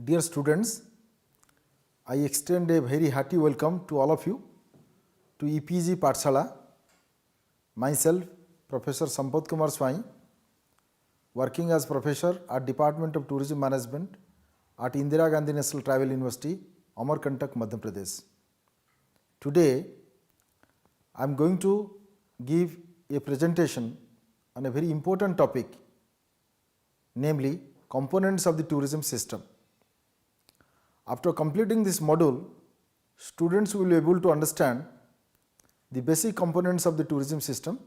Dear students, I extend a very hearty welcome to all of you to EPG Pathshala. Myself, Professor Sampath Kumar Swai, working as professor at Department of Tourism Management at Indira Gandhi National Travel University, Amarkantak, Madhya Pradesh. Today, I am going to give a presentation on a very important topic, namely components of the tourism system. After completing this module, students will be able to understand the basic components of the tourism system,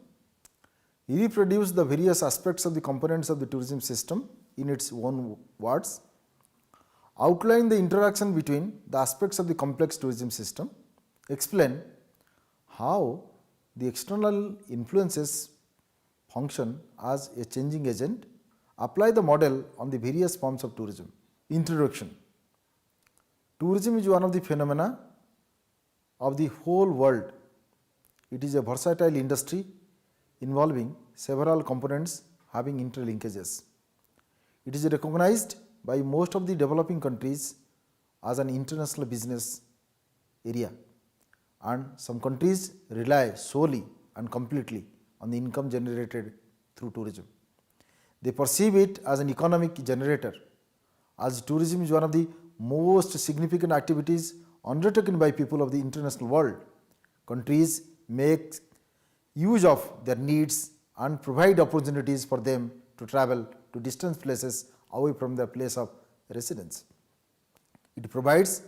reproduce the various aspects of the components of the tourism system in its own words, outline the interaction between the aspects of the complex tourism system, explain how the external influences function as a changing agent, apply the model on the various forms of tourism. Introduction. Tourism is one of the phenomena of the whole world. It is a versatile industry involving several components having interlinkages. It is recognized by most of the developing countries as an international business area, and some countries rely solely and completely on the income generated through tourism. They perceive it as an economic generator, as tourism is one of the most significant activities undertaken by people of the international world. Countries make use of their needs and provide opportunities for them to travel to distant places away from their place of residence. It provides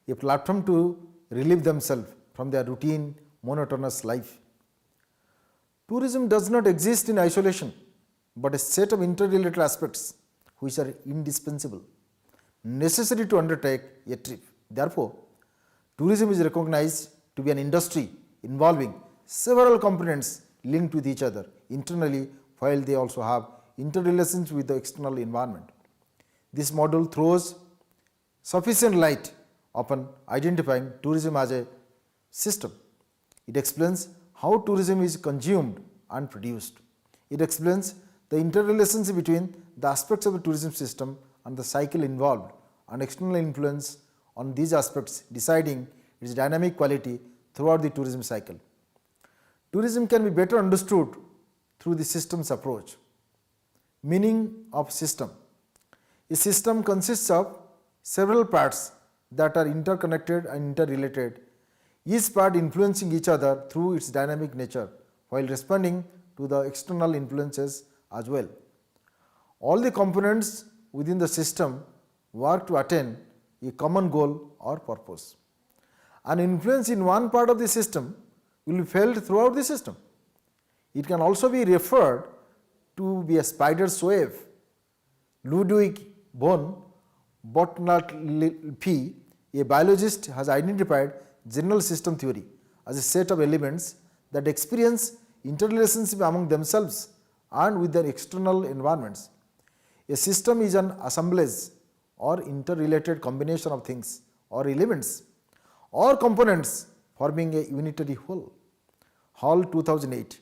a platform to relieve themselves from their routine, monotonous life. Tourism does not exist in isolation, but a set of interrelated aspects which are indispensable, necessary to undertake a trip. Therefore, tourism is recognized to be an industry involving several components linked with each other internally, while they also have interrelations with the external environment. This model throws sufficient light upon identifying tourism as a system. It explains how tourism is consumed and produced. It explains the interrelations between the aspects of the tourism system and the cycle involved, and external influence on these aspects deciding its dynamic quality throughout the tourism cycle. Tourism can be better understood through the systems approach. Meaning of system. A system consists of several parts that are interconnected and interrelated, each part influencing each other through its dynamic nature while responding to the external influences as well. All the components within the system work to attain a common goal or purpose. An influence in one part of the system will be felt throughout the system. It can also be referred to be a spider's web. Ludwig von Bartholdy, a biologist, has identified general system theory as a set of elements that experience interrelationship among themselves and with their external environments. A system is an assemblage or interrelated combination of things or elements or components forming a unitary whole. Hall 2008.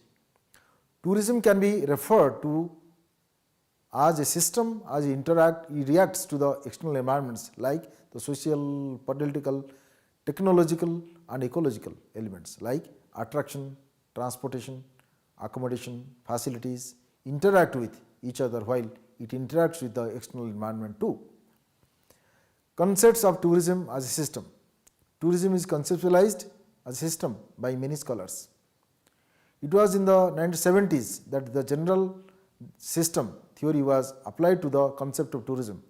Tourism can be referred to as a system as it reacts to the external environments like the social, political, technological and ecological elements like attraction, transportation, accommodation, facilities interact with each other while it interacts with the external environment too. Concepts of tourism as a system. Tourism is conceptualized as a system by many scholars. It was in the 1970s that the general system theory was applied to the concept of tourism.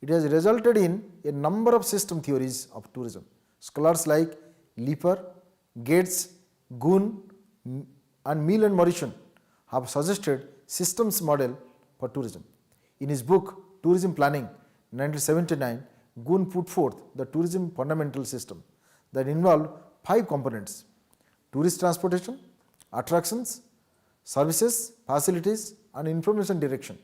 It has resulted in a number of system theories of tourism. Scholars like Leeper, Gates, Goon and Mill and Morrison have suggested systems model for tourism. In his book Tourism Planning 1979, Goon put forth the tourism fundamental system that involved 5 components: tourist transportation, attractions, services, facilities and information direction.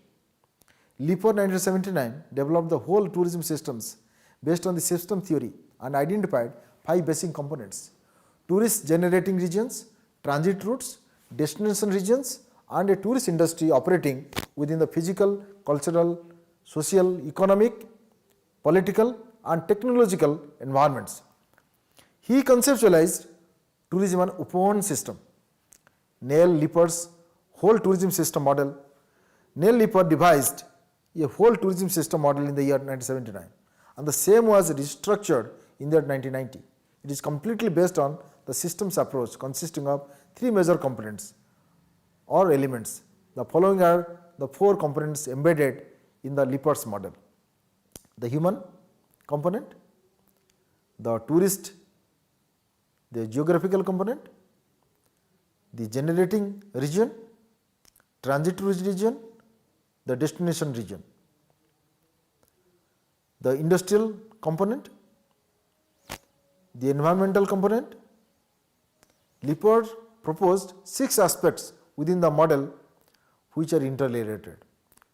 Leeper 1979 developed the whole tourism systems based on the system theory and identified 5 basic components: tourist generating regions, transit routes, destination regions and a tourist industry operating within the physical, cultural, social, economic, political and technological environments. He conceptualized tourism an open system. Neil Lippard's whole tourism system model. Neil Lippard devised a whole tourism system model in the year 1979, and the same was restructured in the year 1990. It is completely based on the systems approach consisting of three major components or elements. The following are the four components embedded in the Lippard's model: the human component, the tourist, the geographical component, the generating region, transitory region, the destination region. The industrial component, the environmental component. Lippard proposed 6 aspects within the model which are interrelated,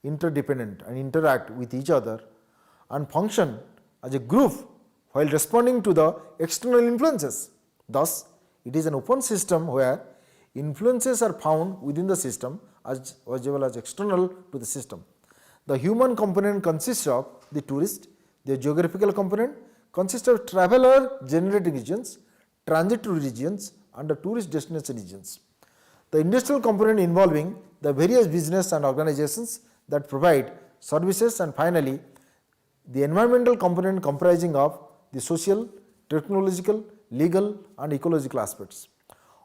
interdependent and interact with each other and function as a group while responding to the external influences. Thus, it is an open system where influences are found within the system as well as external to the system. The human component consists of the tourist, the geographical component consists of traveler generating regions, transitory regions and the tourist destination regions. The industrial component involving the various business and organizations that provide services, and finally the environmental component comprising of the social, technological, legal and ecological aspects.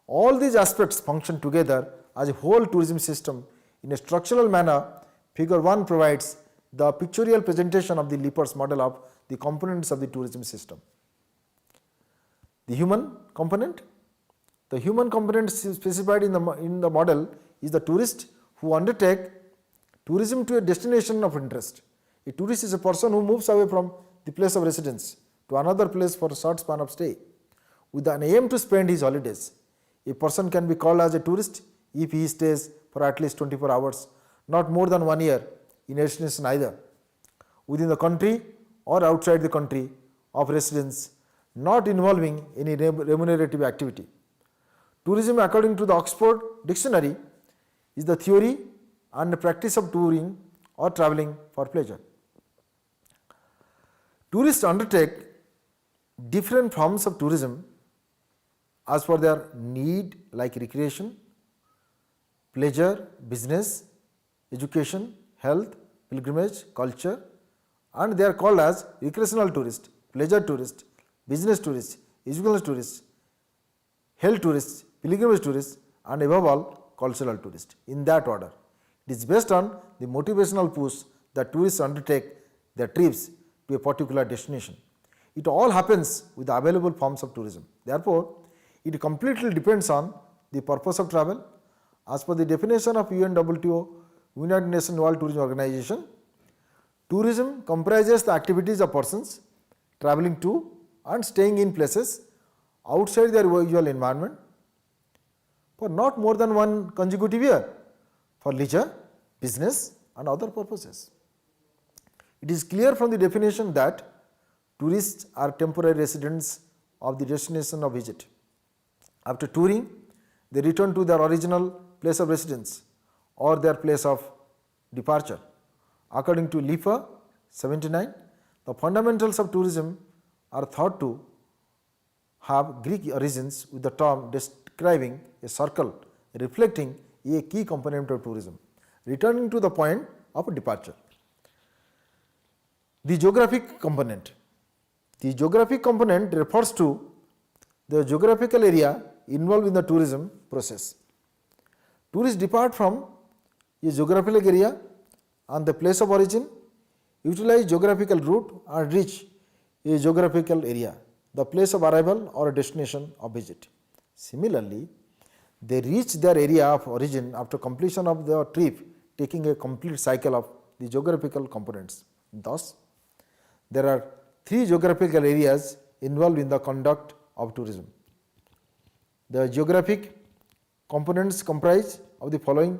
All these aspects function together as a whole tourism system in a structural manner. Figure 1 provides the pictorial presentation of the Lippard's model of the components of the tourism system. The human component. The human component specified in the model is the tourist who undertake tourism to a destination of interest. A tourist is a person who moves away from the place of residence to another place for a short span of stay with an aim to spend his holidays. A person can be called as a tourist if he stays for at least 24 hours, not more than 1 year in a destination either within the country or outside the country of residence, not involving any remunerative activity. Tourism, according to the Oxford Dictionary, is the theory and the practice of touring or travelling for pleasure. Tourists undertake different forms of tourism as per their need, like recreation, pleasure, business, education, health, pilgrimage, culture, and they are called as recreational tourist, pleasure tourist, business tourist, educational tourist, health tourist, pilgrimage tourist and above all cultural tourist, in that order. It is based on the motivational push that tourists undertake their trips to a particular destination. It all happens with the available forms of tourism. Therefore, it completely depends on the purpose of travel. As per the definition of UNWTO, United Nations World Tourism Organization, tourism comprises the activities of persons traveling to and staying in places outside their usual environment for not more than one consecutive year for leisure, business and other purposes. It is clear from the definition that tourists are temporary residents of the destination of visit. After touring, they return to their original place of residence or their place of departure. According to Lippard 79, the fundamentals of tourism are thought to have Greek origins, with the term describing a circle reflecting a key component of tourism, returning to the point of departure. The geographic component. The geographic component refers to the geographical area involved in the tourism process. Tourists depart from a geographical area and the place of origin, utilize geographical route and reach a geographical area, the place of arrival or a destination of visit. Similarly, they reach their area of origin after completion of the trip, taking a complete cycle of the geographical components. Thus, there are 3 geographical areas involved in the conduct of tourism. The geographic components comprise of the following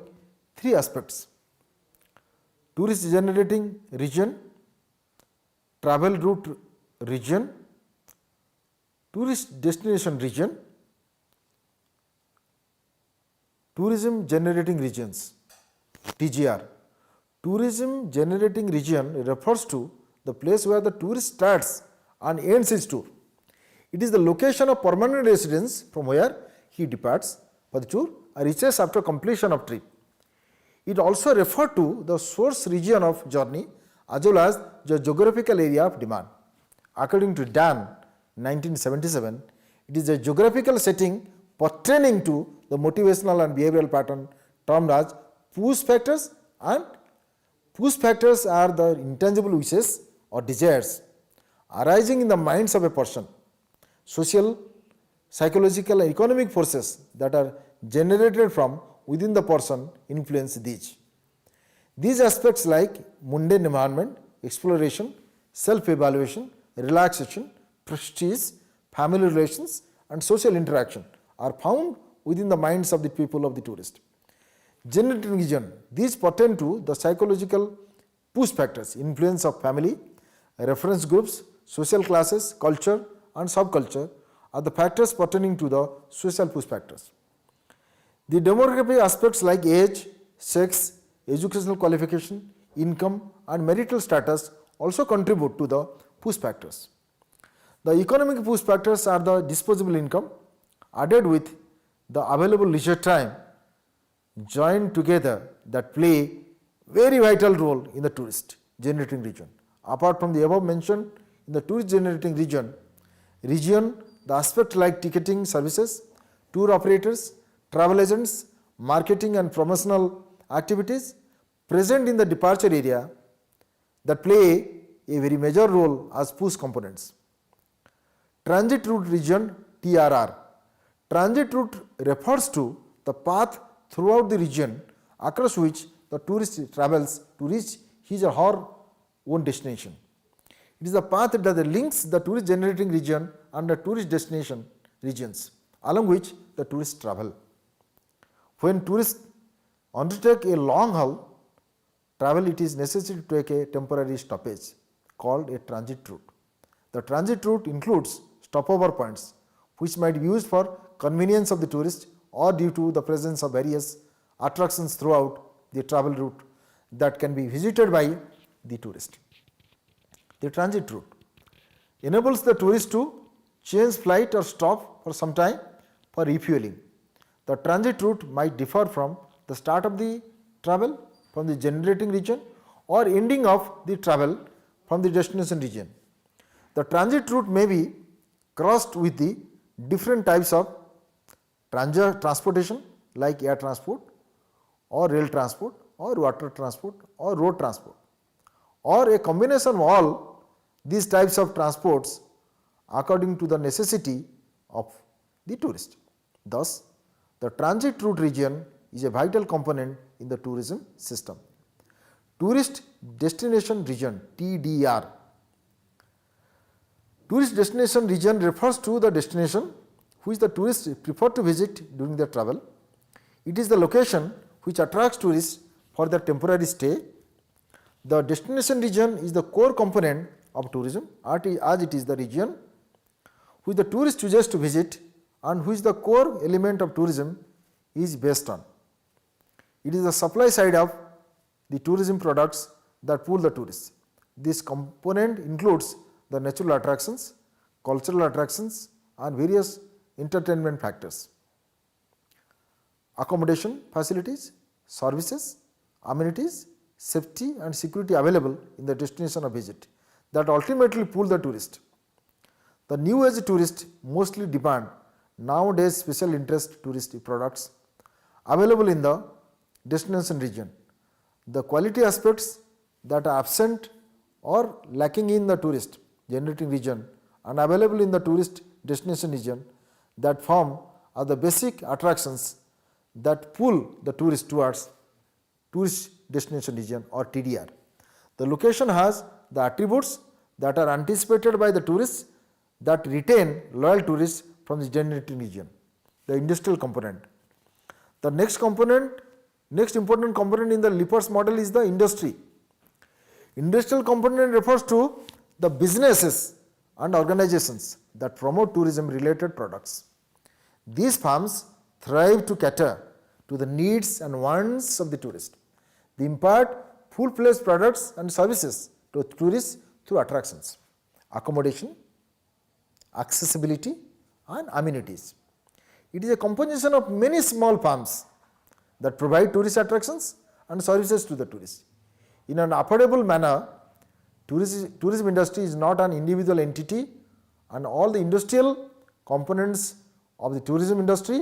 3 aspects: tourist generating region, travel route region, tourist destination region, tourism generating regions, TGR. Tourism generating region refers to the place where the tourist starts and ends his tour. It is the location of permanent residence from where he departs for the tour or reaches after completion of trip. It also refers to the source region of journey as well as the geographical area of demand. According to Dan, 1977, it is a geographical setting pertaining to the motivational and behavioral pattern termed as push factors, and push factors are the intangible wishes or desires arising in the minds of a person. Social, psychological and economic forces that are generated from within the person influence these. These aspects like mundane environment, exploration, self-evaluation, relaxation, prestige, family relations and social interaction are found within the minds of the people of the tourist. Generating region, these pertain to the psychological push factors, influence of family, reference groups, social classes, culture and subculture are the factors pertaining to the social push factors. The demographic aspects like age, sex, educational qualification, income and marital status also contribute to the push factors. The economic push factors are the disposable income added with the available leisure time joined together that play very vital role in the tourist generating region. Apart from the above mentioned, in the tourist generating region, the aspect like ticketing services, tour operators, travel agents, marketing and promotional activities present in the departure area that play a very major role as push components. Transit route region, TRR. Transit route refers to the path throughout the region across which the tourist travels to reach his or her own destination. It is the path that links the tourist generating region and the tourist destination regions along which the tourists travel. When tourists undertake a long haul travel, it is necessary to take a temporary stoppage called a transit route. The transit route includes stopover points which might be used for convenience of the tourist or due to the presence of various attractions throughout the travel route that can be visited by the tourist. The transit route enables the tourist to change flight or stop for some time for refueling. The transit route might differ from the start of the travel from the generating region or ending of the travel from the destination region. The transit route may be crossed with the different types of transportation like air transport or rail transport or water transport or road transport, or a combination of all these types of transports according to the necessity of the tourist. Thus, the transit route region is a vital component in the tourism system. Tourist destination region, TDR. Tourist destination region refers to the destination which the tourists prefer to visit during their travel. It is the location which attracts tourists for their temporary stay. The destination region is the core component of tourism as it is the region which the tourist chooses to visit and which the core element of tourism is based on. It is the supply side of the tourism products that pull the tourists. This component includes the natural attractions, cultural attractions and various entertainment factors. Accommodation facilities, services, amenities, safety and security available in the destination of visit that ultimately pull the tourist. The new age tourists mostly demand nowadays special interest tourist products available in the destination region. The quality aspects that are absent or lacking in the tourist generating region and available in the tourist destination region that form are the basic attractions that pull the tourist towards tourist destination region or TDR. The location has the attributes that are anticipated by the tourists that retain loyal tourists from the generating region. The industrial component. The next important component in the Lippers model is the industry. Industrial component refers to the businesses and organizations that promote tourism related products. These firms thrive to cater to the needs and wants of the tourist. They impart full-fledged products and services to tourists through attractions, accommodation, accessibility and amenities. It is a composition of many small firms that provide tourist attractions and services to the tourists. In an affordable manner, tourism industry is not an individual entity, and all the industrial components of the tourism industry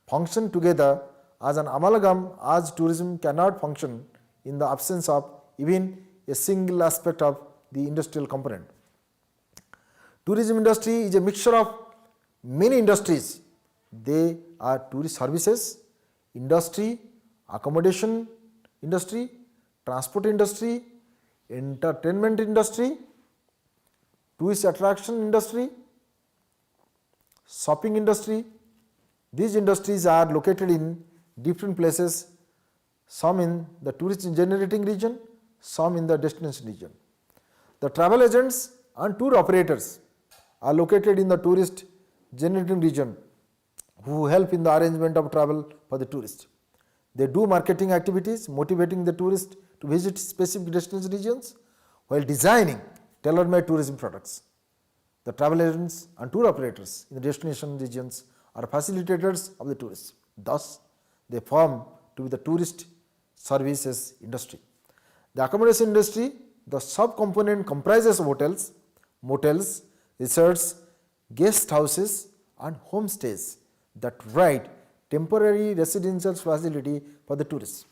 function together as an amalgam, as tourism cannot function in the absence of even a single aspect of the industrial component. Tourism industry is a mixture of many industries. They are tourist services industry, accommodation industry, transport industry, entertainment industry, tourist attraction industry, shopping industry. These industries are located in different places, some in the tourist generating region, some in the destination region. The travel agents and tour operators are located in the tourist generating region, who help in the arrangement of travel for the tourist. They do marketing activities, motivating the tourist to visit specific destination regions while designing tailor-made tourism products. The travel agents and tour operators in the destination regions are facilitators of the tourists. Thus, they form to be the tourist services industry. The accommodation industry, the sub-component comprises of hotels, motels, resorts, guest houses and homestays that provide temporary residential facility for the tourists.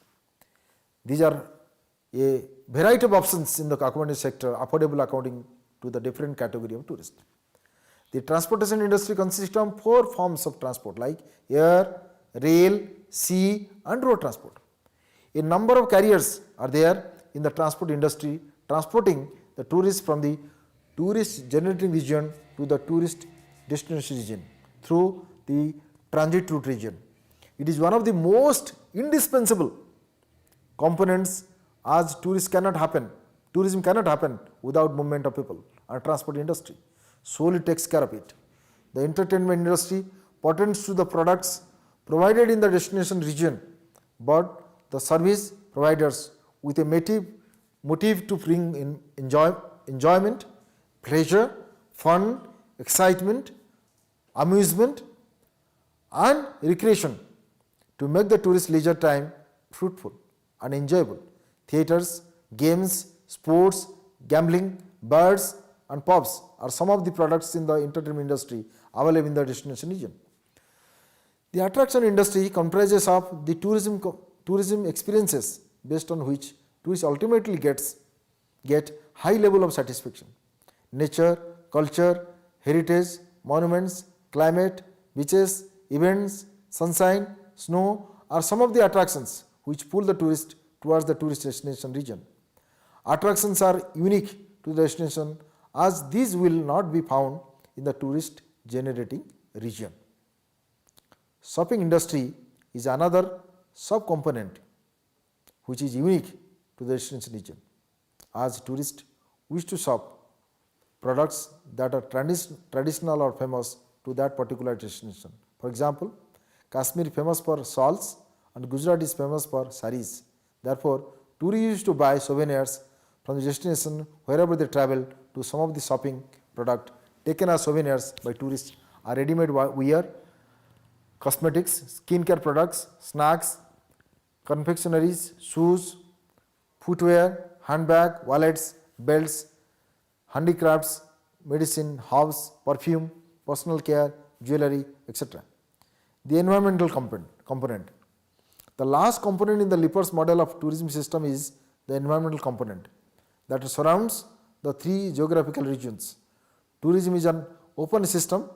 These are a variety of options in the accommodation sector, affordable according to the different category of tourists. The transportation industry consists of 4 forms of transport like air, rail, sea and road transport. A number of carriers are there in the transport industry, transporting the tourists from the tourist generating region to the tourist destination region through the transit route region. It is one of the most indispensable components, as tourism cannot happen without movement of people, and transport industry solely takes care of it. The entertainment industry pertains to the products provided in the destination region, but the service providers with a motive to bring in enjoyment, pleasure, fun, excitement, amusement and recreation to make the tourist leisure time fruitful and enjoyable. Theatres, games, sports, gambling, birds and pubs are some of the products in the entertainment industry available in the destination region. The attraction industry comprises of the tourism experiences based on which tourists ultimately get high level of satisfaction. Nature, culture, heritage, monuments, climate, beaches, events, sunshine, snow are some of the attractions which pull the tourist towards the tourist destination region. Attractions are unique to the destination, as these will not be found in the tourist generating region. Shopping industry is another sub-component which is unique to the destination region, as tourists wish to shop products that are traditional or famous to that particular destination. For example, Kashmir is famous for shawls and Gujarat is famous for saris. Therefore, tourists used to buy souvenirs from the destination wherever they travel to. Some of the shopping product taken as souvenirs by tourists are ready-made wear, cosmetics, skincare products, snacks, confectionaries, shoes, footwear, handbag, wallets, belts, handicrafts, medicine, herbs, perfume, personal care, jewelry, etc. The environmental component. The last component in the Lippers model of tourism system is the environmental component that surrounds the 3 geographical regions. Tourism is an open system.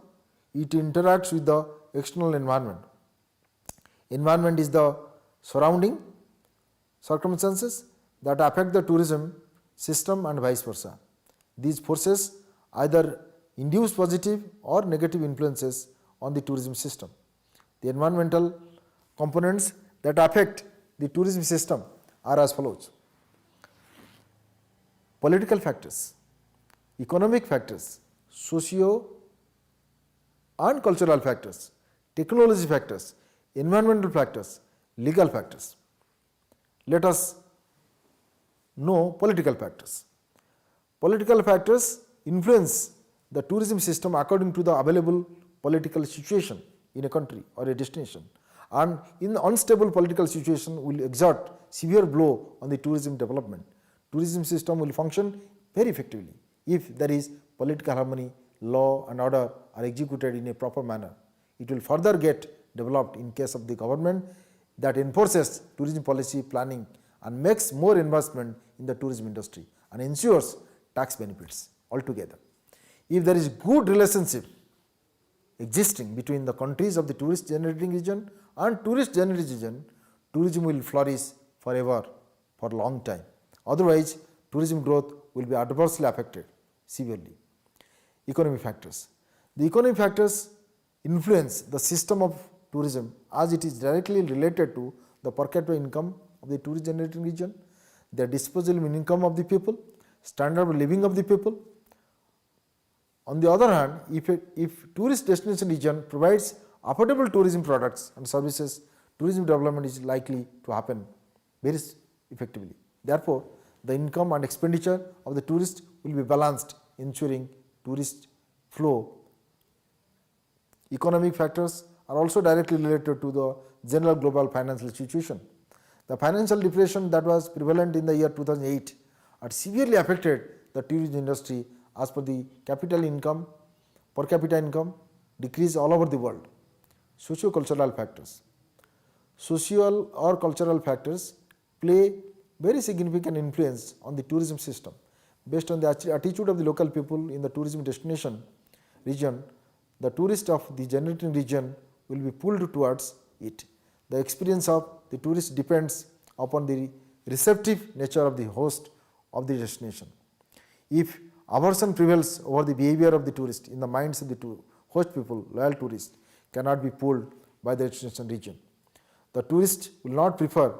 It interacts with the external environment. Environment is the surrounding circumstances that affect the tourism system and vice versa. These forces either induce positive or negative influences on the tourism system. The environmental components that affect the tourism system are as follows: political factors, economic factors, socio and cultural factors, technology factors, environmental factors, legal factors. Let us know political factors. Political factors influence the tourism system according to the available political situation in a country or a destination, and in the unstable political situation will exert severe blow on the tourism development. Tourism system will function very effectively if there is political harmony, law and order are executed in a proper manner. It will further get developed in case of the government that enforces tourism policy planning and makes more investment in the tourism industry and ensures tax benefits altogether. If there is good relationship existing between the countries of the tourist generating region and tourist generating region, tourism will flourish forever for a long time. Otherwise, tourism growth will be adversely affected severely. Economic factors. The economic factors influence the system of tourism as it is directly related to the per capita income of the tourist generating region, the disposable income of the people, standard of living of the people. On the other hand, if tourist destination region provides affordable tourism products and services, tourism development is likely to happen very effectively. Therefore, the income and expenditure of the tourist will be balanced, ensuring tourist flow. Economic factors are also directly related to the general global financial situation. The financial depression that was prevalent in the year 2008 had severely affected the tourism industry as per the capital income, per capita income decrease all over the world. Socio-cultural factors. Social or cultural factors play very significant influence on the tourism system. Based on the attitude of the local people in the tourism destination region, the tourist of the generating region will be pulled towards it. The experience of the tourist depends upon the receptive nature of the host of the destination. If aversion prevails over the behavior of the tourist in the minds of the host people, loyal tourists cannot be pulled by the destination region. The tourist will not prefer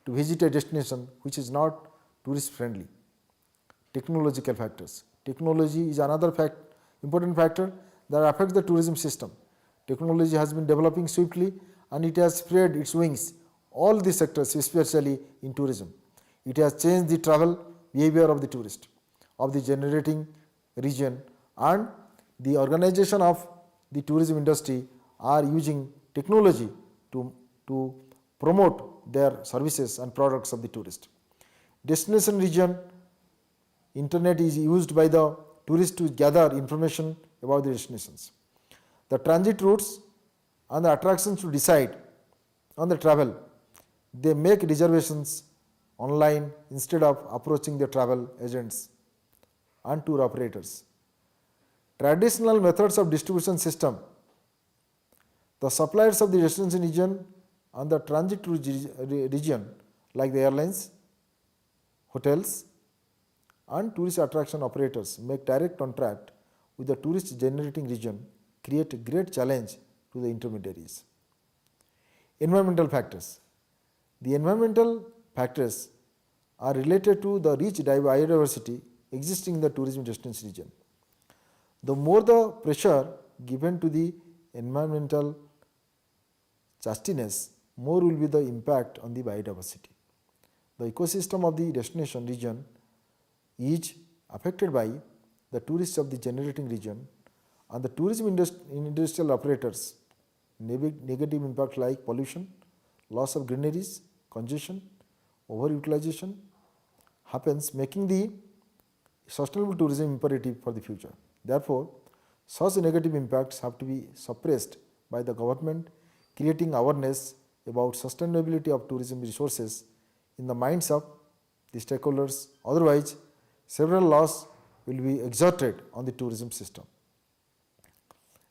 to visit a destination which is not tourist friendly. Technological factors. Technology is another important factor that affects the tourism system. Technology has been developing swiftly and it has spread its wings all the sectors, especially in tourism. It has changed the travel behavior of the tourist of the generating region, and the organization of the tourism industry are using technology to promote their services and products of the tourist. Destination region, internet is used by the tourists to gather information about the destinations. The transit routes and the attractions to decide on the travel. They make reservations online instead of approaching the travel agents and tour operators. Traditional methods of distribution system. The suppliers of the destination region and the transit region like the airlines, hotels and tourist attraction operators make direct contract with the tourist generating region, create a great challenge to the intermediaries. Environmental factors. The environmental factors are related to the rich biodiversity existing in the tourism destination region. The more the pressure given to the environmental sustenance, more will be the impact on the biodiversity. The ecosystem of the destination region is affected by the tourists of the generating region and the tourism industrial operators. Negative impact like pollution, loss of greeneries, congestion, overutilization happens, making the sustainable tourism imperative for the future. Therefore, such negative impacts have to be suppressed by the government, creating awareness about sustainability of tourism resources in the minds of the stakeholders. Otherwise, several laws will be exerted on the tourism system.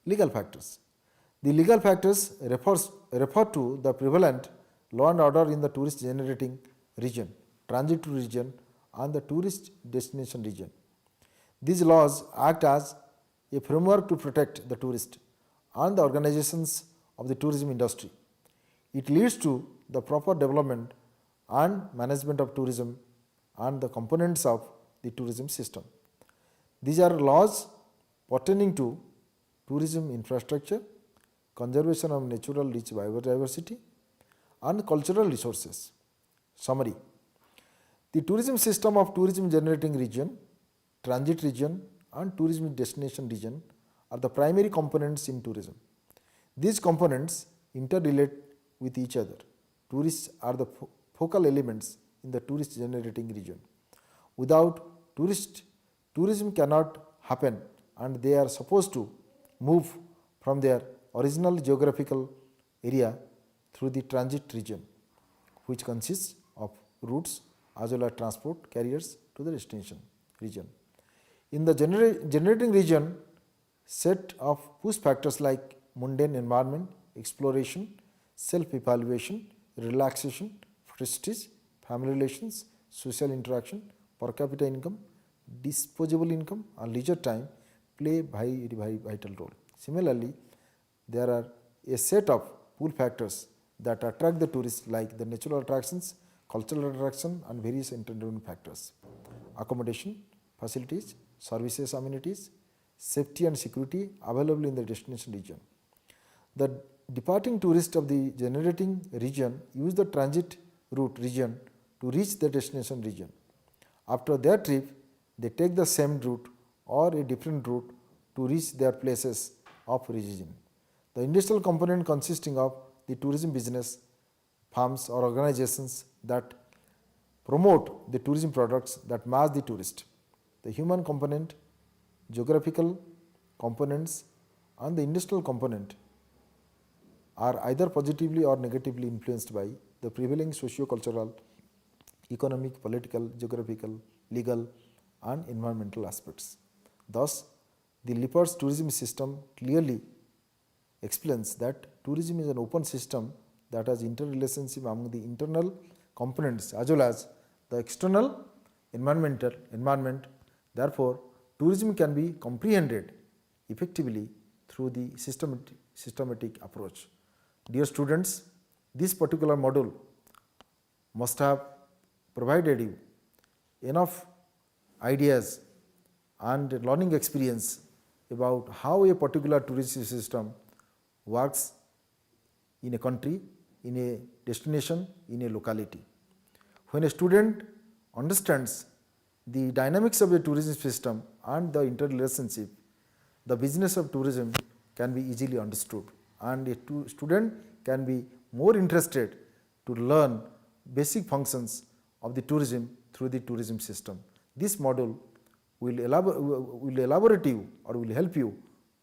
Legal factors. The legal factors refer to the prevalent law and order in the tourist generating region, transit region and the tourist destination region. These laws act as a framework to protect the tourist and the organizations of the tourism industry. It leads to the proper development and management of tourism and the components of the tourism system. These are laws pertaining to tourism infrastructure, conservation of natural rich biodiversity and cultural resources. Summary. The tourism system of tourism generating region transit region and tourism destination region are the primary components in tourism. These components interrelate with each other. Tourists are the focal elements in the tourist generating region. Without tourism cannot happen, and they are supposed to move from their original geographical area through the transit region, which consists of routes as well as transport carriers to the destination region. In the generating region, set of push factors like mundane environment, exploration, self-evaluation, relaxation, prestige, family relations, social interaction, per capita income, disposable income and leisure time play very vital role. Similarly, there are a set of pull factors that attract the tourists like the natural attractions, cultural attraction and various entertainment factors. Accommodation, facilities, services, amenities, safety and security available in the destination region. The departing tourists of the generating region use the transit route region to reach the destination region. After their trip, they take the same route or a different route to reach their places of origin. The industrial component consisting of the tourism business, firms or organizations that promote the tourism products that match the tourist. The human component, geographical components and the industrial component are either positively or negatively influenced by the prevailing socio-cultural, economic, political, geographical, legal and environmental aspects. Thus, the Lippert's tourism system clearly explains that tourism is an open system that has interrelationship among the internal components as well as the external environment. Therefore, tourism can be comprehended effectively through the systematic approach. Dear students, this particular module must have provided you enough ideas and learning experience about how a particular tourism system works in a country, in a destination, in a locality. When a student understands the dynamics of a tourism system and the interrelationship, the business of tourism can be easily understood and a student can be more interested to learn basic functions of the tourism through the tourism system. This module will elaborate you or will help you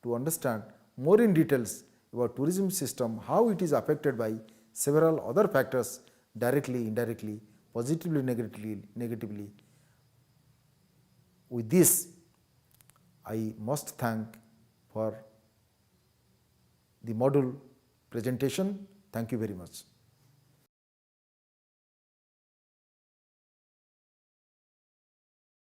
to understand more in details about tourism system, how it is affected by several other factors directly, indirectly, positively, negatively. With this, I must thank for the module presentation. Thank you very much.